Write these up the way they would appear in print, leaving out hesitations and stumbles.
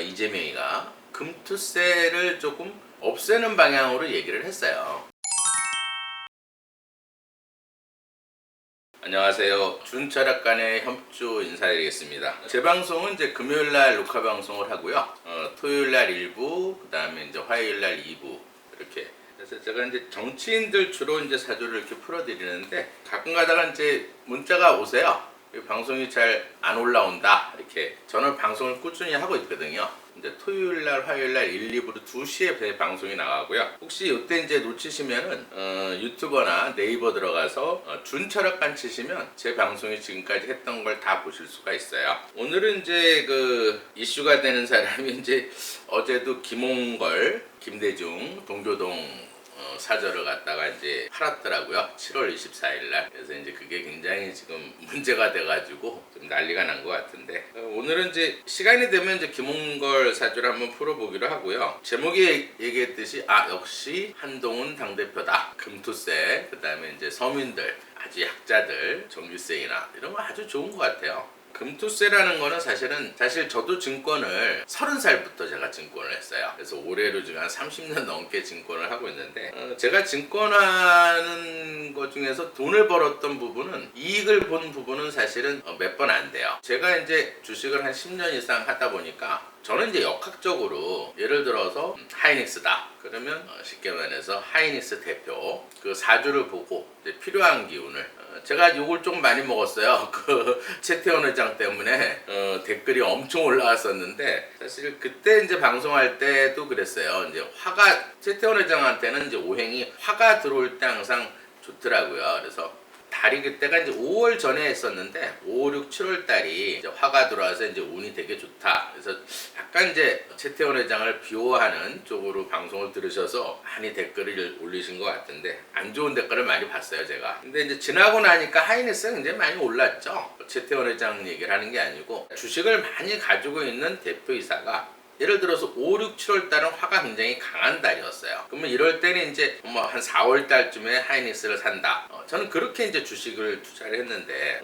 이재명이가 금투세를 조금 없애는 방향으로 얘기를 했어요. 안녕하세요. 준철학관의 협조 인사드리겠습니다. 제 방송은 이제 금요일날 녹화 방송을 하고요. 토요일날 1부, 그 다음에 이제 화요일날 2부 이렇게. 그래서 제가 이제 정치인들 주로 이제 사주를 이렇게 풀어드리는데 가끔 가다가 이제 문자가 오세요. 방송이 잘 안 올라온다 이렇게. 저는 방송을 꾸준히 하고 있거든요. 이제 토요일날, 화요일날 1, 2부로 2시에 방송이 나가고요. 혹시 이때 이제 놓치시면은 유튜버나 네이버 들어가서 준철학관 치시면 제 방송이 지금까지 했던 걸 다 보실 수가 있어요. 오늘은 이제 그 이슈가 되는 사람이 이제 어제도 김홍걸, 김대중, 동교동 사저를 갖다가 이제 팔았더라고요. 7월 24일 날. 그래서 이제 그게 굉장히 지금 문제가 돼가지고 좀 난리가 난 것 같은데, 오늘은 이제 시간이 되면 이제 김홍걸 사주를 한번 풀어보기로 하고요. 제목에 얘기했듯이 역시 한동훈 당대표다. 금투세, 그 다음에 이제 서민들, 아주 약자들 전기세 인하 이런 거 아주 좋은 것 같아요. 금투세라는 거는 사실 저도 증권을 30살부터 제가 증권을 했어요. 그래서 올해로 지금 한 30년 넘게 증권을 하고 있는데, 제가 증권하는 것 중에서 돈을 벌었던 부분은, 이익을 본 부분은 사실은 몇 번 안 돼요. 제가 이제 주식을 한 10년 이상 하다 보니까 저는 이제 역학적으로 예를 들어서 하이닉스다 그러면 쉽게 말해서 하이닉스 대표 그 사주를 보고 이제 필요한 기운을, 제가 욕을 좀 많이 먹었어요. 그 최태원 회장 때문에 댓글이 엄청 올라왔었는데, 사실 그때 이제 방송할 때도 그랬어요. 이제 최태원 회장한테는 이제 오행이 화가 들어올 때 항상 좋더라고요. 그래서 달이 그때가 이제 5월 전에 했었는데 5, 6, 7월 달이 이제 화가 들어와서 이제 운이 되게 좋다. 그래서 약간 이제 최태원 회장을 비호하는 쪽으로 방송을 들으셔서 많이 댓글을 올리신 것 같은데, 안 좋은 댓글을 많이 봤어요 제가. 근데 이제 지나고 나니까 하이닉스가 굉장히 많이 올랐죠. 최태원 회장 얘기를 하는 게 아니고, 주식을 많이 가지고 있는 대표이사가 예를 들어서 5, 6, 7월 달은 화가 굉장히 강한 달이었어요. 그러면 이럴 때는 이제 한 4월 달쯤에 하이닉스를 산다. 저는 그렇게 이제 주식을 투자를 했는데,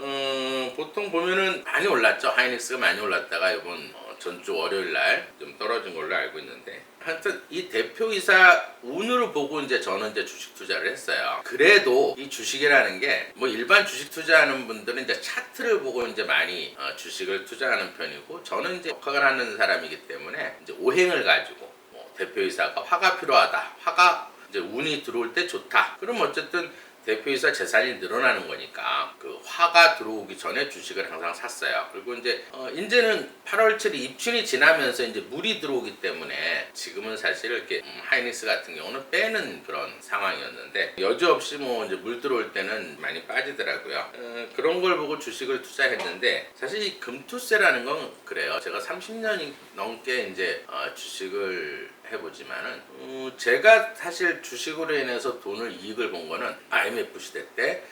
보통 보면은 많이 올랐죠. 하이닉스가 많이 올랐다가 이번 전주 월요일 날 좀 떨어진 걸로 알고 있는데, 하여튼 이 대표이사 운으로 보고 이제 저는 이제 주식 투자를 했어요. 그래도 이 주식이라는 게 일반 주식 투자하는 분들은 이제 차트를 보고 이제 많이 주식을 투자하는 편이고, 저는 이제 역학을 하는 사람이기 때문에 이제 오행을 가지고 대표이사가 화가 필요하다, 화가 이제 운이 들어올 때 좋다, 그럼 어쨌든 대표이사 재산이 늘어나는 거니까 그 화가 들어오기 전에 주식을 항상 샀어요. 그리고 이제는 8월 7일 입춘이 지나면서 이제 물이 들어오기 때문에 지금은 사실 이렇게 하이닉스 같은 경우는 빼는 그런 상황이었는데, 여지없이 이제 물 들어올 때는 많이 빠지더라고요. 그런 걸 보고 주식을 투자했는데, 사실 이 금투세라는 건 그래요. 제가 30년이 넘게 이제 주식을 해보지만은 제가 사실 주식으로 인해서 이익을 본 거는 IMF 시대 때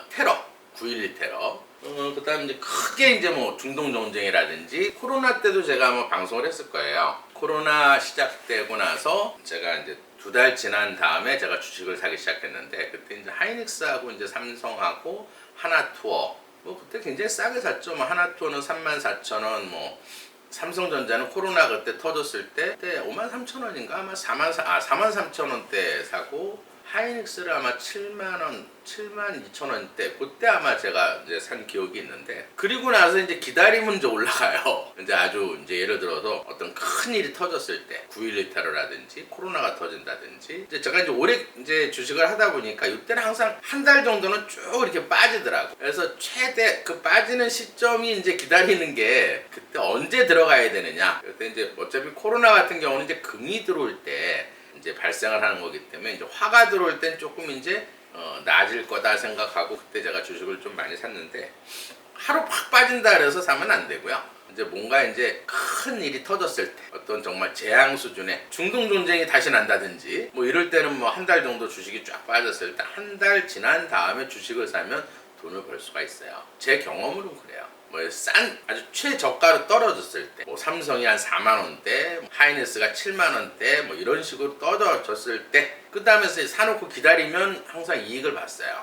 테러, 9.11 테러, 그 다음 이제 크게 이제 중동 전쟁이라든지, 코로나 때도 제가 아마 방송을 했을 거예요. 코로나 시작되고 나서 제가 이제 2달 지난 다음에 제가 주식을 사기 시작했는데, 그때 이제 하이닉스하고 이제 삼성하고 하나투어 그때 굉장히 싸게 샀죠. 하나투어는 34,000원, 삼성전자는 코로나 그때 터졌을 때 53,000원인가 아마 43,000원대 사고, 하이닉스를 아마 72,000원대 그때 아마 제가 이제 산 기억이 있는데, 그리고 나서 이제 기다리면 이제 올라가요. 이제 아주 이제 예를 들어서 어떤 큰 일이 터졌을 때 9.11 테러라든지 코로나가 터진다든지, 이제 제가 이제 오래 이제 주식을 하다 보니까 이때는 항상 한 달 정도는 쭉 이렇게 빠지더라고. 그래서 최대 그 빠지는 시점이 이제 기다리는 게 그때 언제 들어가야 되느냐. 그때 이제 어차피 코로나 같은 경우는 이제 금이 들어올 때 이제 발생을 하는 거기 때문에, 이제 화가 들어올 땐 조금 이제 나아질 거다 생각하고 그때 제가 주식을 좀 많이 샀는데, 하루 팍 빠진다 그래서 사면 안 되고요. 이제 뭔가 이제 큰 일이 터졌을 때, 어떤 정말 재앙 수준의 중동 전쟁이 다시 난다든지 이럴 때는 한 달 정도 주식이 쫙 빠졌을 때, 한 달 지난 다음에 주식을 사면 돈을 벌 수가 있어요. 제 경험으로는 그래요. 뭐 싼 아주 최저가로 떨어졌을 때 뭐 삼성이 한 4만 원대, 하이닉스가 7만 원대 뭐 이런 식으로 떨어졌을 때 그 다음에 사놓고 기다리면 항상 이익을 봤어요.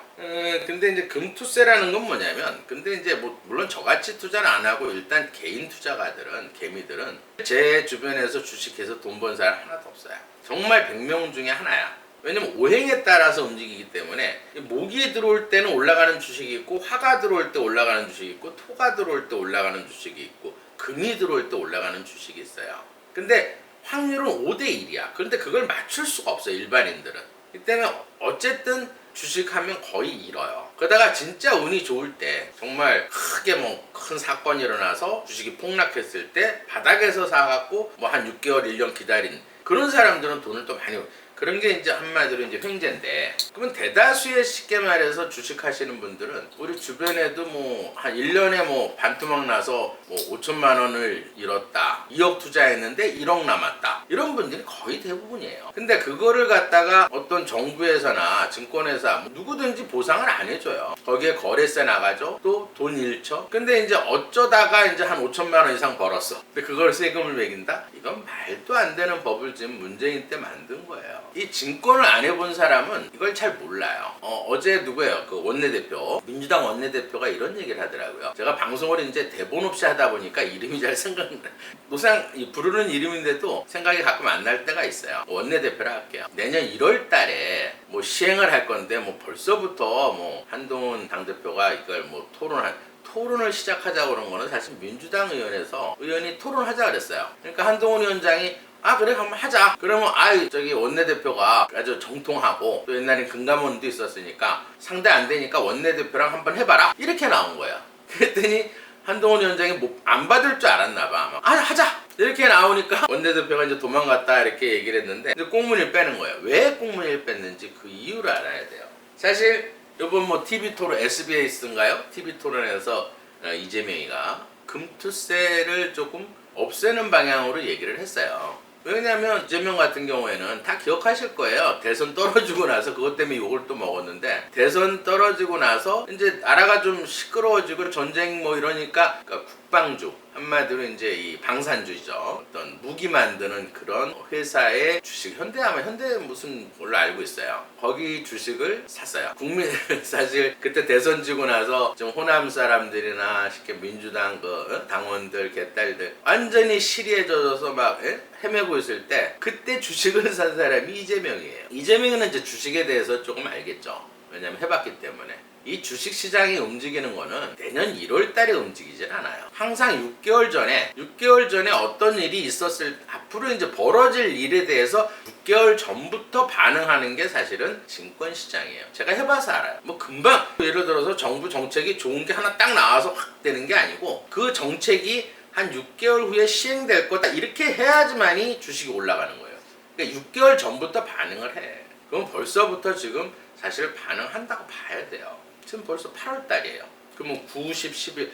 근데 이제 금투세라는 건 뭐냐면, 근데 이제 뭐 물론 저같이 투자는 안 하고 일단 개인 투자가들은, 개미들은 제 주변에서 주식해서 돈 번 사람 하나도 없어요. 정말 100명 중에 하나야. 왜냐면 오행에 따라서 움직이기 때문에 목이 들어올 때는 올라가는 주식이 있고, 화가 들어올 때 올라가는 주식이 있고, 토가 들어올 때 올라가는 주식이 있고, 금이 들어올 때 올라가는 주식이 있어요. 근데 확률은 5대 1이야. 그런데 그걸 맞출 수가 없어요, 일반인들은. 이 때문에 어쨌든 주식하면 거의 잃어요. 그러다가 진짜 운이 좋을 때, 정말 크게 뭐 큰 사건이 일어나서 주식이 폭락했을 때 바닥에서 사갖고 뭐 한 6개월 1년 기다린 그런 사람들은 돈을 또 많이, 그런 게 이제 한마디로 이제 횡재인데, 그러면 대다수의 쉽게 말해서 주식하시는 분들은 우리 주변에도 뭐 한 1년에 뭐 반토막 나서 뭐 5천만 원을 잃었다, 2억 투자했는데 1억 남았다, 이런 분들이 거의 대부분이에요. 근데 그거를 갖다가 어떤 정부에서나 증권회사 뭐 누구든지 보상을 안 해줘요. 거기에 거래세 나가죠, 또 돈 잃죠. 근데 이제 어쩌다가 이제 한 5천만 원 이상 벌었어. 근데 그걸 세금을 매긴다? 이건 말도 안 되는 법을 지금 문재인 때 만든 거예요. 이 증권을 안 해본 사람은 이걸 잘 몰라요. 어제 누구예요? 그 원내대표, 민주당 원내대표가 이런 얘기를 하더라고요. 제가 방송을 이제 대본 없이 하다 보니까 이름이 잘 생각나. 노상 부르는 이름인데도 생각이 가끔 안 날 때가 있어요. 원내대표라 할게요. 내년 1월 달에 뭐 시행을 할 건데, 뭐 벌써부터 뭐 한동훈 당대표가 이걸 뭐 토론을 시작하자고 그런 거는 사실 민주당 의원이 토론하자 그랬어요. 그러니까 한동훈 위원장이 그래 한번 하자. 그러면 저기 원내대표가 아주 정통하고, 또 옛날에 금감원도 있었으니까 상대 안 되니까 원내대표랑 한번 해봐라, 이렇게 나온 거예요. 그랬더니 한동훈 위원장이 뭐 안 받을 줄 알았나 봐. 하자 이렇게 나오니까 원내대표가 이제 도망갔다 이렇게 얘기를 했는데, 이제 꽁무니를 빼는 거예요. 왜 꽁무니를 뺐는지 그 이유를 알아야 돼요. 사실 이번 뭐 TV토론, SBS인가요? TV토론에서 이재명이가 금투세를 조금 없애는 방향으로 얘기를 했어요. 왜냐면 이재명 같은 경우에는 다 기억하실 거예요. 대선 떨어지고 나서 그것 때문에 욕을 또 먹었는데, 대선 떨어지고 나서 이제 나라가 좀 시끄러워지고 전쟁 뭐 이러니까, 그러니까 국방주, 한마디로 이제 이 방산주의죠. 어떤 무기 만드는 그런 회사의 주식, 현대 무슨 걸로 알고 있어요. 거기 주식을 샀어요. 사실 그때 대선 지고 나서 좀 호남 사람들이나 쉽게 민주당 당원들, 개딸들 완전히 시리에 젖어서 막 헤매고 있을 때, 그때 주식을 산 사람이 이재명이에요. 이재명은 이제 주식에 대해서 조금 알겠죠. 왜냐면 해봤기 때문에. 이 주식시장이 움직이는 거는 내년 1월 달에 움직이진 않아요. 항상 6개월 전에 어떤 일이 있었을, 앞으로 이제 벌어질 일에 대해서 6개월 전부터 반응하는 게 사실은 증권시장이에요. 제가 해봐서 알아요. 뭐 금방, 예를 들어서 정부 정책이 좋은 게 하나 딱 나와서 확 되는 게 아니고, 그 정책이 한 6개월 후에 시행될 거다, 이렇게 해야지만이 주식이 올라가는 거예요. 그러니까 6개월 전부터 반응을 해. 그럼 벌써부터 지금 사실 반응한다고 봐야 돼요. 지금 벌써 8월 달이에요. 그러면 9, 10, 11,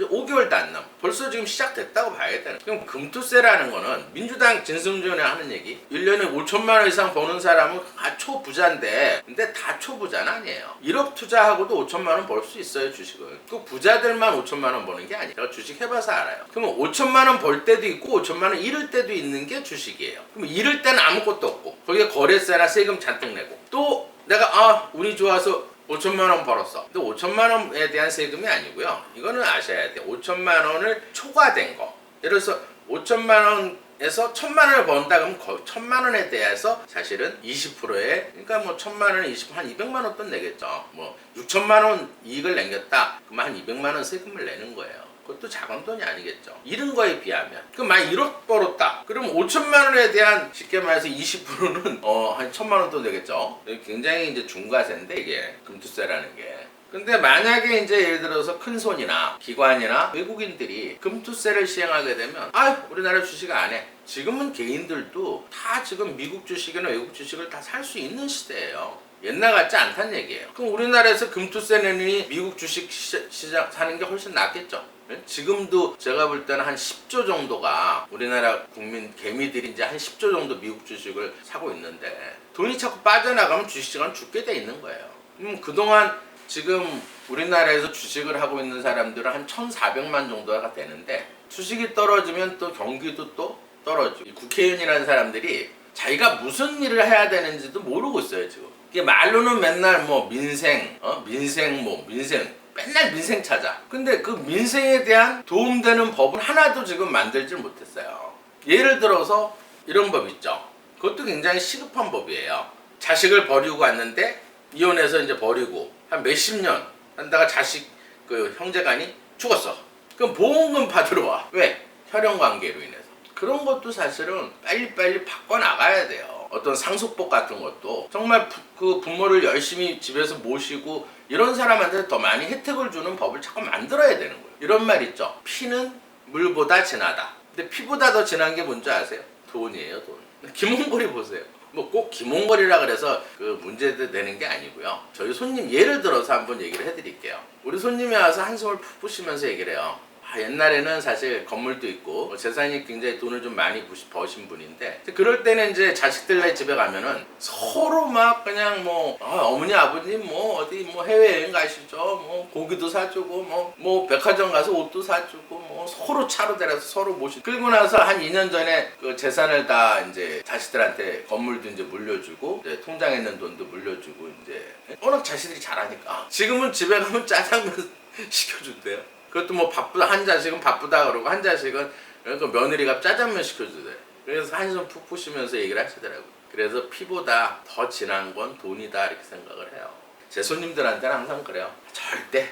5개월도 안 남아. 벌써 지금 시작됐다고 봐야 되는. 그럼 금투세라는 거는 민주당 진승준이 하는 얘기, 1년에 5천만 원 이상 버는 사람은 다 초부자인데, 근데 다 초부자는 아니에요. 1억 투자하고도 5천만 원 벌 수 있어요, 주식은. 그 부자들만 5천만 원 버는 게 아니에요. 제가 주식 해봐서 알아요. 그러면 5천만 원 벌 때도 있고 5천만 원 잃을 때도 있는 게 주식이에요. 그럼 잃을 때는 아무것도 없고, 거기에 거래세나 세금 잔뜩 내고, 또 내가 운이 좋아서 5천만 원 벌었어. 근데 5천만 원에 대한 세금이 아니고요. 이거는 아셔야 돼요. 5천만 원을 초과된 거. 예를 들어서 5천만 원에서 1,000만 원을 번다 그러면 1,000만 원에 대해서 사실은 20%에, 그러니까 뭐 1,000만 원에 20, 한 200만 원 돈 내겠죠. 뭐 6천만 원 이익을 남겼다. 그러면 한 200만 원 세금을 내는 거예요. 그것도 작은 돈이 아니겠죠. 잃은 거에 비하면. 그럼 만약 1억 벌었다. 그럼 5천만 원에 대한, 쉽게 말해서 20%는 한 1,000만 원 돈 되겠죠. 굉장히 이제 중과세인데, 이게 금투세라는 게. 근데 만약에 이제 예를 들어서 큰 손이나 기관이나 외국인들이 금투세를 시행하게 되면, 우리나라 주식 안 해. 지금은 개인들도 다 지금 미국 주식이나 외국 주식을 다 살 수 있는 시대예요. 옛날 같지 않다는 얘기예요. 그럼 우리나라에서 금투세 내니 미국 주식 시장 사는 게 훨씬 낫겠죠. 지금도 제가 볼 때는 한 10조 정도가 우리나라 국민 개미들이 이제 한 10조 정도 미국 주식을 사고 있는데, 돈이 자꾸 빠져나가면 주식시장은 죽게 돼 있는 거예요. 그럼 그동안 지금 우리나라에서 주식을 하고 있는 사람들은 한 1,400만 정도가 되는데 주식이 떨어지면 또 경기도 또 떨어지고 이 국회의원이라는 사람들이 자기가 무슨 일을 해야 되는지도 모르고 있어요 지금. 이게 말로는 맨날 뭐 민생, 민생 맨날 민생 찾아. 근데 그 민생에 대한 도움되는 법은 하나도 지금 만들질 못했어요. 예를 들어서 이런 법 있죠. 그것도 굉장히 시급한 법이에요. 자식을 버리고 갔는데 이혼해서 이제 버리고 한 몇십 년 한다가 자식 그 형제간이 죽었어. 그럼 보험금 받으러 와. 왜? 혈연 관계로 인해서. 그런 것도 사실은 빨리빨리 바꿔나가야 돼요. 어떤 상속법 같은 것도 정말 그 부모를 열심히 집에서 모시고 이런 사람한테 더 많이 혜택을 주는 법을 자꾸 만들어야 되는 거예요. 이런 말 있죠. 피는 물보다 진하다. 근데 피보다 더 진한 게 뭔지 아세요? 돈이에요, 돈. 김홍걸이 보세요. 뭐 꼭 김홍걸이라 그래서 그 문제도 되는 게 아니고요. 저희 손님 예를 들어서 한번 얘기를 해드릴게요. 우리 손님이 와서 한숨을 푹 푸시면서 얘기를 해요. 옛날에는 사실 건물도 있고 재산이 굉장히 돈을 좀 많이 버신 분인데 그럴 때는 이제 자식들네 집에 가면은 서로 막 그냥 뭐 어머니 아버님 뭐 어디 뭐 해외여행 가시죠 뭐 고기도 사주고 뭐 백화점 가서 옷도 사주고 뭐 서로 차로 데려서 서로 모시고 그리고 나서 한 2년 전에 그 재산을 다 이제 자식들한테 건물도 이제 물려주고 이제 통장에 있는 돈도 물려주고 이제 워낙 자식들이 잘하니까 지금은 집에 가면 짜장면 시켜준대요. 그것도 뭐 한 자식은 바쁘다 그러고 한 자식은 그 며느리가 짜장면 시켜주대. 그래서 한숨 푹 푸시면서 얘기를 하시더라고요. 그래서 피보다 더 진한 건 돈이다 이렇게 생각을 해요. 제 손님들한테는 항상 그래요. 절대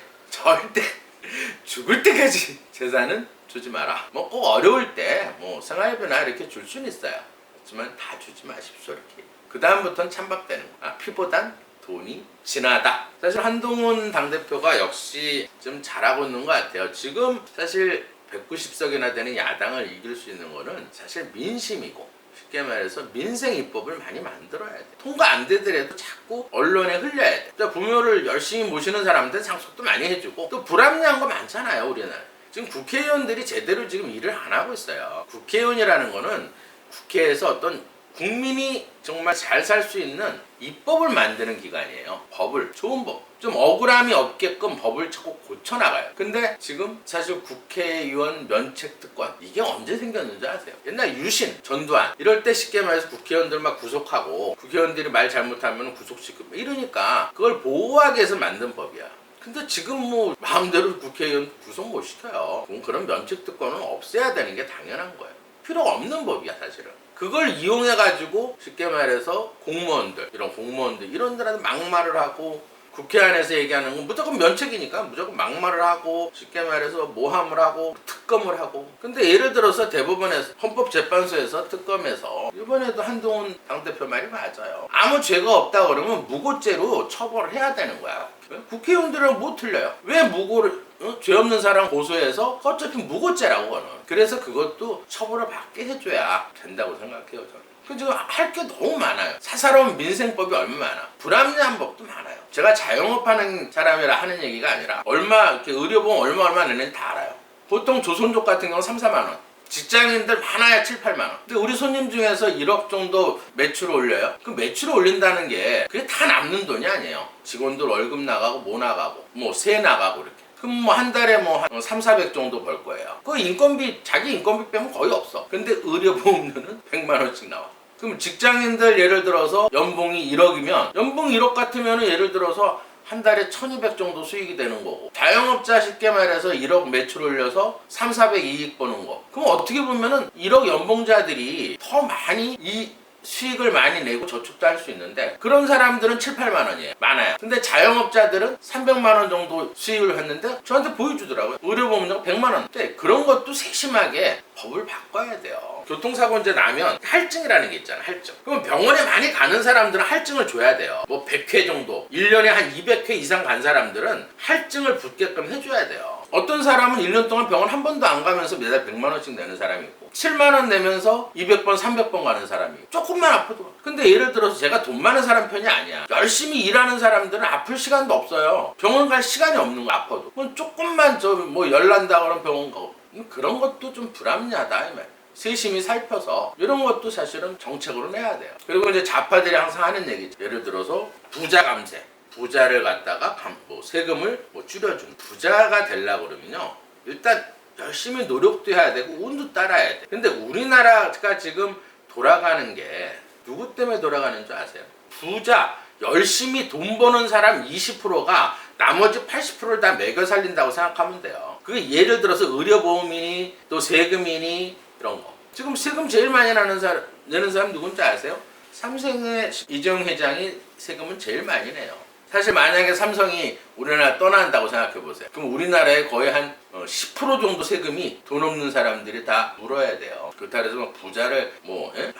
죽을 때까지 재산은 주지 마라. 뭐 꼭 어려울 때 뭐 생활비나 이렇게 줄 수는 있어요. 하지만 다 주지 마십시오 이렇게. 그 다음부터는 찬밥되는 거야. 피보단 돈이 진하다. 사실 한동훈 당대표가 역시 좀 잘하고 있는 것 같아요. 지금 사실 190석이나 되는 야당을 이길 수 있는 거는 사실 민심이고 쉽게 말해서 민생 입법을 많이 만들어야 돼. 통과 안 되더라도 자꾸 언론에 흘려야 돼. 부모를 열심히 모시는 사람한테 상속도 많이 해주고 또 불합리한 거 많잖아요 우리나라. 지금 국회의원들이 제대로 지금 일을 안 하고 있어요. 국회의원이라는 거는 국회에서 어떤 국민이 정말 잘 살 수 있는 입법을 만드는 기관이에요. 법을, 좋은 법. 좀 억울함이 없게끔 법을 자꾸 고쳐나가요. 근데 지금 사실 국회의원 면책특권 이게 언제 생겼는지 아세요? 옛날 유신, 전두환 이럴 때 쉽게 말해서 국회의원들 막 구속하고 국회의원들이 말 잘못하면 구속시키고 이러니까 그걸 보호하기 위해서 만든 법이야. 근데 지금 뭐 마음대로 국회의원 구속 못 시켜요. 그런 면책특권은 없애야 되는 게 당연한 거예요. 필요가 없는 법이야 사실은. 그걸 이용해가지고 쉽게 말해서 공무원들 이런 데한테 막말을 하고 국회 안에서 얘기하는 건 무조건 면책이니까 무조건 막말을 하고 쉽게 말해서 모함을 하고 특검을 하고 근데 예를 들어서 대법원에서 헌법재판소에서 특검에서 이번에도 한동훈 당대표 말이 맞아요. 아무 죄가 없다 그러면 무고죄로 처벌을 해야 되는 거야. 국회의원들은 못 틀려요. 왜 무고를 죄 없는 사람 고소해서 어차피 무고죄라고 하는. 그래서 그것도 처벌을 받게 해줘야 된다고 생각해요 저는. 지금 할 게 너무 많아요. 사사로운 민생법이 얼마나 많아. 불합리한 법도 많아요. 제가 자영업하는 사람이라 하는 얘기가 아니라 이렇게 의료보험 얼마 내는지 다 알아요. 보통 조선족 같은 경우는 3, 4만 원. 직장인들 많아야 7, 8만 원. 근데 우리 손님 중에서 1억 정도 매출을 올려요. 그 매출을 올린다는 게 그게 다 남는 돈이 아니에요. 직원들 월급 나가고 뭐 나가고 뭐 세 나가고 이렇게. 그럼 뭐 한 달에 뭐 한 3, 400 정도 벌 거예요. 그 인건비 자기 인건비 빼면 거의 없어. 근데 의료보험료는 100만 원씩 나와. 그럼 직장인들 예를 들어서 연봉이 1억이면 연봉 1억 같으면 예를 들어서 한 달에 1200 정도 수익이 되는 거고 자영업자 쉽게 말해서 1억 매출 올려서 3, 400 이익 버는 거 그럼 어떻게 보면은 1억 연봉자들이 더 많이 이 수익을 많이 내고 저축도 할 수 있는데 그런 사람들은 7, 8만 원이에요. 많아요. 근데 자영업자들은 300만 원 정도 수익을 했는데 저한테 보여주더라고요. 의료보험료가 100만 원. 근데 그런 것도 세심하게 법을 바꿔야 돼요. 교통사고 이제 나면 할증이라는 게 있잖아요. 할증. 그럼 병원에 많이 가는 사람들은 할증을 줘야 돼요. 뭐 100회 정도 1년에 한 200회 이상 간 사람들은 할증을 붙게끔 해줘야 돼요. 어떤 사람은 1년 동안 병원 한 번도 안 가면서 매달 100만 원씩 내는 사람이 있고 7만 원 내면서 200번 300번 가는 사람이 있고 조금만 아파도 근데 예를 들어서 제가 돈 많은 사람 편이 아니야. 열심히 일하는 사람들은 아플 시간도 없어요. 병원 갈 시간이 없는 거 아파도 조금만 뭐 열난다 그러면 병원 가고 그런 것도 좀 불합리하다 이 말. 세심히 살펴서 이런 것도 사실은 정책으로 내야 돼요. 그리고 이제 좌파들이 항상 하는 얘기죠. 예를 들어서 부자 감세 부자를 갖다가 뭐 세금을 뭐 줄여준 부자가 되려고 그러면요 일단 열심히 노력도 해야 되고 운도 따라야 돼. 근데 우리나라가 지금 돌아가는 게 누구 때문에 돌아가는 줄 아세요? 부자 열심히 돈 버는 사람 20%가 나머지 80%를 다 매겨 살린다고 생각하면 돼요. 그게 예를 들어서 의료보험이니 또 세금이니 이런 거. 지금 세금 제일 많이 내는 사람 누군지 아세요? 삼성의 이재용 회장이 세금은 제일 많이 내요. 사실 만약에 삼성이 우리나라 떠난다고 생각해 보세요. 그럼 우리나라에 거의 한 10% 정도 세금이 돈 없는 사람들이 다 물어야 돼요. 그렇다 해서 부자를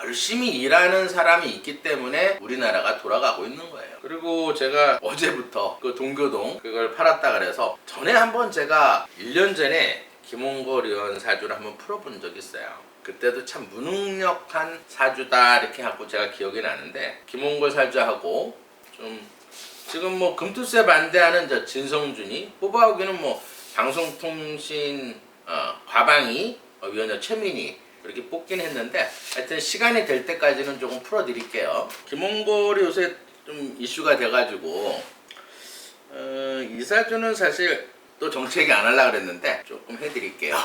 열심히 일하는 사람이 있기 때문에 우리나라가 돌아가고 있는 거예요. 그리고 제가 어제부터 그 동교동 그걸 팔았다 그래서 전에 한번 제가 1년 전에 김홍걸 의원 사주를 한번 풀어본 적이 있어요. 그때도 참 무능력한 사주다 이렇게 하고 제가 기억이 나는데 김홍걸 사주하고 좀 지금 뭐 금투세 반대하는 저 진성준이 뽑아오기는 뭐 방송통신 과방위 위원장 최민희 그렇게 뽑긴 했는데 하여튼 시간이 될 때까지는 조금 풀어드릴게요. 김홍걸이 요새 좀 이슈가 돼가지고 이 사주는 사실 또 정책이 안 하려고 그랬는데 조금 해드릴게요.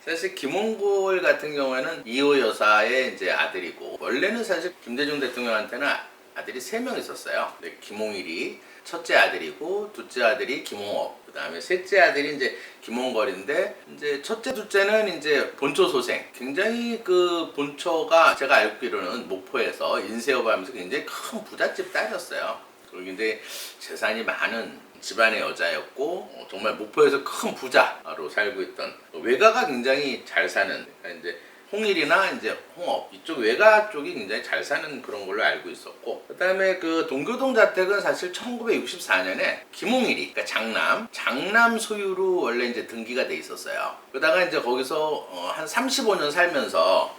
사실 김홍걸 같은 경우에는 이호 여사의 이제 아들이고 원래는 사실 김대중 대통령한테는 아들이 3명 있었어요. 김홍일이 첫째 아들이고 둘째 아들이 김홍업, 그다음에 셋째 아들이 이제 김홍걸인데 이제 첫째 둘째는 이제 본초 소생. 굉장히 그 본초가 제가 알기로는 목포에서 인쇄업하면서 굉장히 큰 부잣집 딸이었어요. 그리고 이제 재산이 많은 집안의 여자였고 정말 목포에서 큰 부자로 살고 있던 외가가 굉장히 잘 사는 그러니까 이제 홍일이나 이제 홍업 이쪽 외가 쪽이 굉장히 잘 사는 그런 걸로 알고 있었고 그다음에 그 동교동 자택은 사실 1964년에 김홍일이 그러니까 장남 소유로 원래 이제 등기가 돼 있었어요. 그러다가 이제 거기서 한 35년 살면서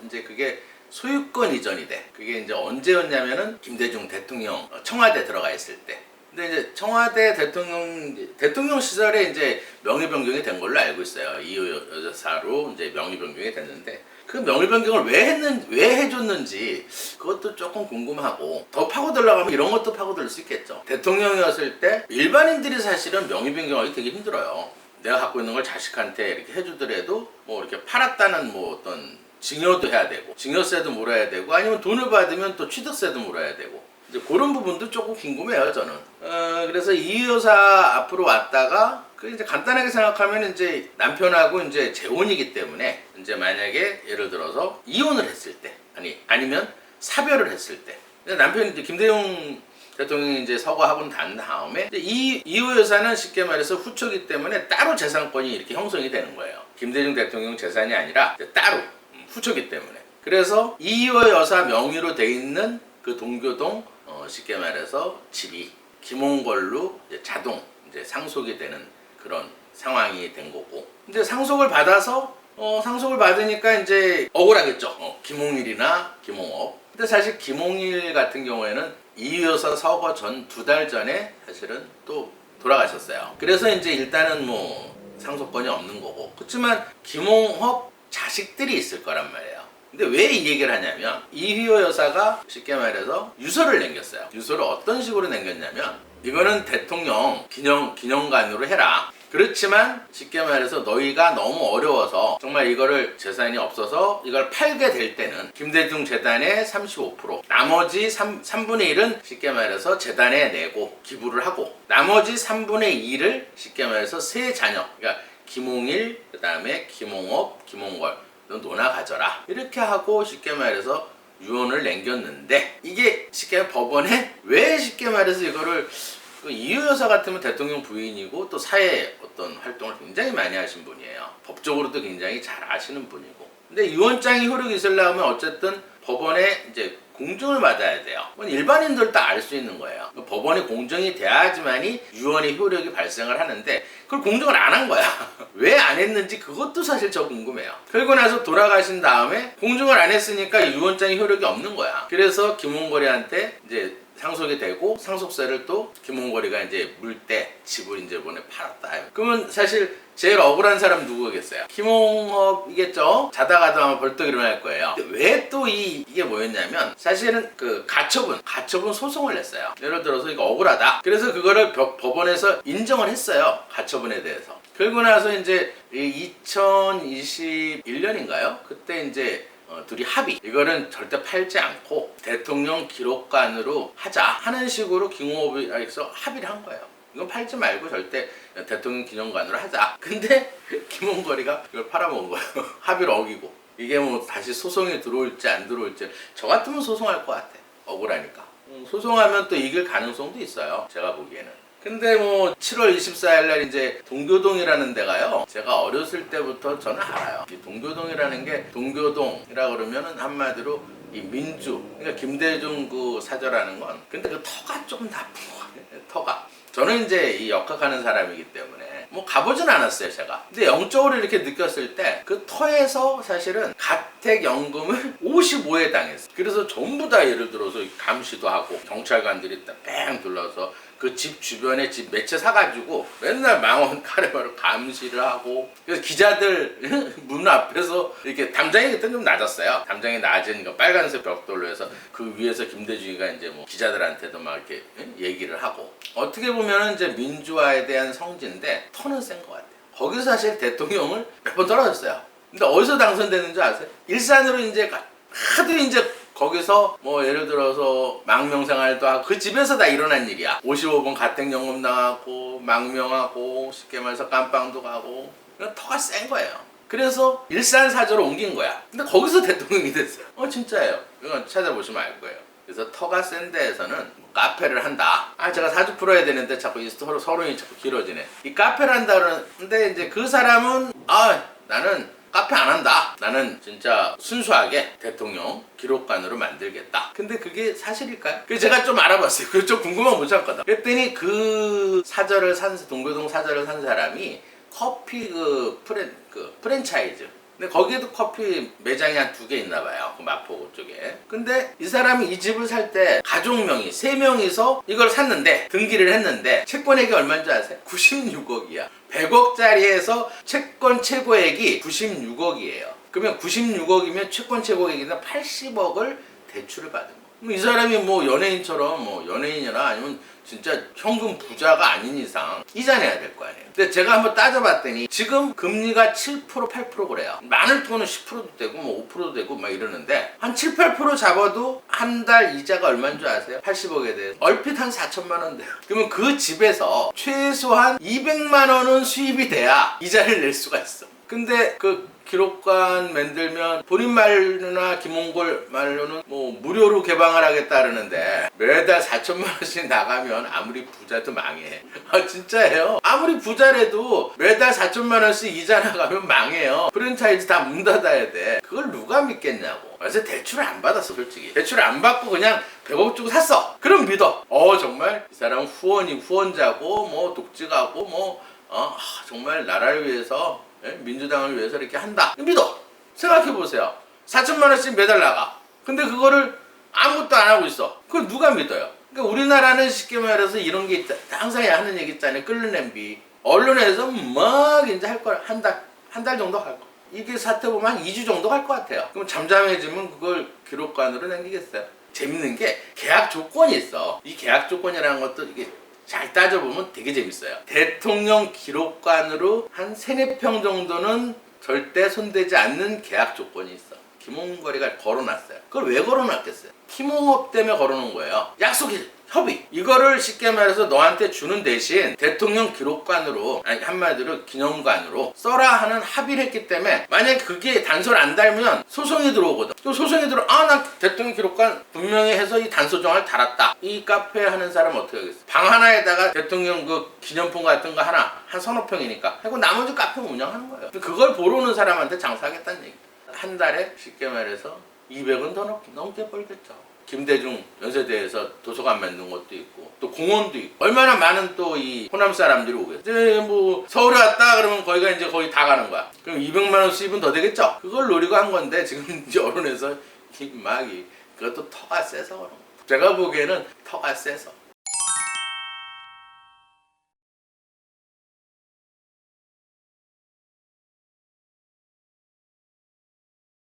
이제 그게 소유권 이전이 돼. 그게 이제 언제였냐면은 김대중 대통령 청와대 들어가 있을 때. 근데 이제 청와대 대통령 시절에 이제 명의 변경이 된 걸로 알고 있어요. 이호 여사로 이제 명의 변경이 됐는데 그 명의 변경을 왜 해줬는지 그것도 조금 궁금하고 더 파고들려고 하면 이런 것도 파고들 수 있겠죠. 대통령이었을 때 일반인들이 사실은 명의 변경하기 되게 힘들어요. 내가 갖고 있는 걸 자식한테 이렇게 해주더라도 뭐 이렇게 팔았다는 뭐 어떤 증여도 해야 되고 증여세도 물어야 되고 아니면 돈을 받으면 또 취득세도 물어야 되고 이제 그런 부분도 조금 궁금해요 저는. 그래서 이 여사 앞으로 왔다가 그 이제 간단하게 생각하면 이제 남편하고 이제 재혼이기 때문에 이제 만약에 예를 들어서 이혼을 했을 때 아니면 사별을 했을 때 남편이 이제 김대중 대통령이 이제 서거하고 난 다음에 이호 여사는 쉽게 말해서 후초기 때문에 따로 재산권이 이렇게 형성이 되는 거예요. 김대중 대통령 재산이 아니라 따로 후초기 때문에. 그래서 이호 여사 명의로 돼 있는 그 동교동 쉽게 말해서 집이 김홍걸로 이제 자동 이제 상속이 되는 그런 상황이 된 거고. 근데 상속을 받으니까 이제 억울하겠죠. 김홍일이나 김홍업. 근데 사실 김홍일 같은 경우에는 이호 여사 서거 전 2달 전에 사실은 또 돌아가셨어요. 그래서 이제 일단은 뭐 상속권이 없는 거고. 그렇지만 김홍업 자식들이 있을 거란 말이에요. 근데 왜 이 얘기를 하냐면 이휘호 여사가 쉽게 말해서 유서를 남겼어요. 유서를 어떤 식으로 남겼냐면 이거는 대통령 기념관으로 해라. 그렇지만 쉽게 말해서 너희가 너무 어려워서 정말 이거를 재산이 없어서 이걸 팔게 될 때는 김대중 재단의 35% 나머지 3분의 1은 쉽게 말해서 재단에 내고 기부를 하고 나머지 3분의 2를 쉽게 말해서 세 자녀 그러니까 김홍일 그다음에 김홍업 김홍걸 너 노나 가져라 이렇게 하고 쉽게 말해서 유언을 남겼는데 이게 쉽게 법원에 왜 쉽게 말해서 이거를 이호 여사 같으면 대통령 부인이고 또 사회 어떤 활동을 굉장히 많이 하신 분이에요. 법적으로도 굉장히 잘 아시는 분이고. 근데 유언장이 효력이 있으려면 어쨌든 법원에 이제 공증을 받아야 돼요. 일반인들 다 알 수 있는 거예요. 법원에 공증이 돼야지만이 유언의 효력이 발생을 하는데 그걸 공증을 안 한 거야. 왜 안 했는지 그것도 사실 저 궁금해요. 그리고 나서 돌아가신 다음에 공증을 안 했으니까 유언장이 효력이 없는 거야. 그래서 김홍걸이한테 이제 상속이 되고 상속세를 또 김홍거리가 이제 물 때 집을 이제 이번에 팔았다. 그러면 사실 제일 억울한 사람 누구겠어요? 김홍업이겠죠? 자다가도 아마 벌떡 일어날 거예요. 왜 또 이게 뭐였냐면 사실은 그 가처분 소송을 냈어요. 예를 들어서 이거 억울하다. 그래서 그거를 법원에서 인정을 했어요. 가처분에 대해서. 그러고 나서 이제 2021년인가요? 그때 이제 둘이 합의. 이거는 절대 팔지 않고 대통령 기록관으로 하자 하는 식으로 김홍업에서 합의를 한 거예요. 이건 팔지 말고 절대 대통령 기념관으로 하자. 근데 김홍거리가 이걸 팔아먹은 거예요. 합의를 어기고. 이게 뭐 다시 소송이 들어올지 안 들어올지 저 같으면 소송할 것 같아. 억울하니까. 소송하면 또 이길 가능성도 있어요. 제가 보기에는. 근데 뭐 7월 24일 날 이제 동교동이라는 데가요. 제가 어렸을 때부터 저는 알아요. 이 동교동이라는 게 동교동이라 그러면은 한마디로 이 민주, 그러니까 김대중 그 사저라는 건 근데 그 터가 좀 나쁜 거예요. 터가. 저는 이제 이 역학하는 사람이기 때문에 뭐 가보진 않았어요 제가. 근데 영적으로 이렇게 느꼈을 때 그 터에서 사실은 가택연금을 55회 당했어요. 그래서 전부 다 예를 들어서 감시도 하고 경찰관들이 뺑 둘러서 그 집 주변에 집 매체 사가지고 맨날 망원 카레바로 감시를 하고 그래서 기자들 문 앞에서 이렇게 담장이 그때 좀 낮았어요. 담장이 낮은 거 빨간색 벽돌로 해서 그 위에서 김대중이가 이제 뭐 기자들한테도 막 이렇게 얘기를 하고 어떻게 보면은 이제 민주화에 대한 성지인데 터는 센 것 같아요. 거기서 사실 대통령을 몇 번 떨어졌어요. 근데 어디서 당선되는 줄 아세요? 일산으로 이제 하도 이제 거기서 뭐 예를 들어서 망명생활도 하고 그 집에서 다 일어난 일이야. 55번 가택연금 나가고 망명하고 쉽게 말해서 깜빵도 가고 터가 센 거예요. 그래서 일산 사저로 옮긴 거야. 근데 거기서 대통령이 됐어요. 진짜예요. 이건 찾아보시면 알 거예요. 그래서 터가 센 데에서는 카페를 한다. 제가 사주 풀어야 되는데 자꾸 서론이 자꾸 길어지네. 이 카페를 한다 그러는데 이제 그 사람은 나는 카페 안 한다. 나는 진짜 순수하게 대통령 기록관으로 만들겠다. 근데 그게 사실일까요? 그래서 제가 좀 알아봤어요. 그래서 좀 궁금한 못 참거든. 그랬더니 그 동교동 사저를 산 사람이 커피 프랜차이즈. 근데 거기에도 커피 매장이 한 2개 있나 봐요. 그 마포구 쪽에. 근데 이 사람이 이 집을 살 때 가족명의 3명이서 이걸 샀는데 등기를 했는데 채권액이 얼마인 줄 아세요? 96억이야. 100억짜리에서 채권 최고액이 96억이에요. 그러면 96억이면 채권 최고액이나 80억을 대출을 받은 거예요. 이 사람이 뭐 연예인처럼 뭐 연예인이나 아니면 진짜 현금 부자가 아닌 이상 이자 내야 될 거 아니에요. 근데 제가 한번 따져봤더니 지금 금리가 7% 8% 그래요. 많을 돈은 10%도 되고 뭐 5%도 되고 막 이러는데 한 7, 8% 잡아도 한 달 이자가 얼마인 줄 아세요? 80억에 대해서 얼핏 한 4천만 원 돼요. 그러면 그 집에서 최소한 200만 원은 수입이 돼야 이자를 낼 수가 있어. 근데 그 기록관 만들면 본인 말로나 김홍걸 말로는 뭐 무료로 개방을 하겠다 그러는데 매달 4천만 원씩 나가면 아무리 부자도 망해. 진짜예요. 아무리 부자래도 매달 4천만 원씩 이자 나가면 망해요. 프랜차이즈 다 문 닫아야 돼. 그걸 누가 믿겠냐고. 그래서 대출을 안 받았어 솔직히. 대출을 안 받고 그냥 100억 주고 샀어. 그럼 믿어. 정말 이 사람 후원자고 뭐 독직하고 뭐 정말 나라를 위해서 민주당을 위해서 이렇게 한다. 믿어. 생각해보세요. 4천만 원씩 매달 나가. 근데 그거를 아무것도 안 하고 있어. 그걸 누가 믿어요? 그러니까 우리나라는 쉽게 말해서 이런 게 있다. 항상 하는 얘기 있잖아요. 끓는 냄비. 언론에서 막 이제 할 거야. 한 달 정도 할 거. 이게 사태 보면 한 2주 정도 갈 것 같아요. 그럼 잠잠해지면 그걸 기록관으로 남기겠어요? 재밌는 게 계약 조건이 있어. 이 계약 조건이라는 것도 이게 잘 따져보면 되게 재밌어요. 대통령 기록관으로 한 3-4평 정도는 절대 손대지 않는 계약 조건이 있어. 김홍거리가 걸어놨어요. 그걸 왜 걸어놨겠어요? 김홍업 때문에 걸어놓은 거예요. 약속이 협의. 이거를 쉽게 말해서 너한테 주는 대신 대통령 기록관으로 아니 한마디로 기념관으로 써라 하는 합의를 했기 때문에 만약에 그게 단서를 안 달면 소송이 들어오거든. 또 소송이 나 대통령 기록관 분명히 해서 이 단서 정을 달았다. 이 카페 하는 사람 어떻게 하겠어? 방 하나에다가 대통령 그 기념품 같은 거 한 서너 평이니까 하고 나머지 카페 운영하는 거예요. 그걸 보러 오는 사람한테 장사하겠다는 얘기. 한 달에 쉽게 말해서 200은 더 넘게 벌겠죠. 김대중 연세대에서 도서관 만든 것도 있고 또 공원도 있고 얼마나 많은 또 이 호남 사람들이 오겠어요. 뭐 서울에 왔다 그러면 거의 다 가는 거야. 그럼 200만 원 수입은 더 되겠죠. 그걸 노리고 한 건데 지금 이제 언론에서 그것도 터가 세서 그런 거. 제가 보기에는 터가 세서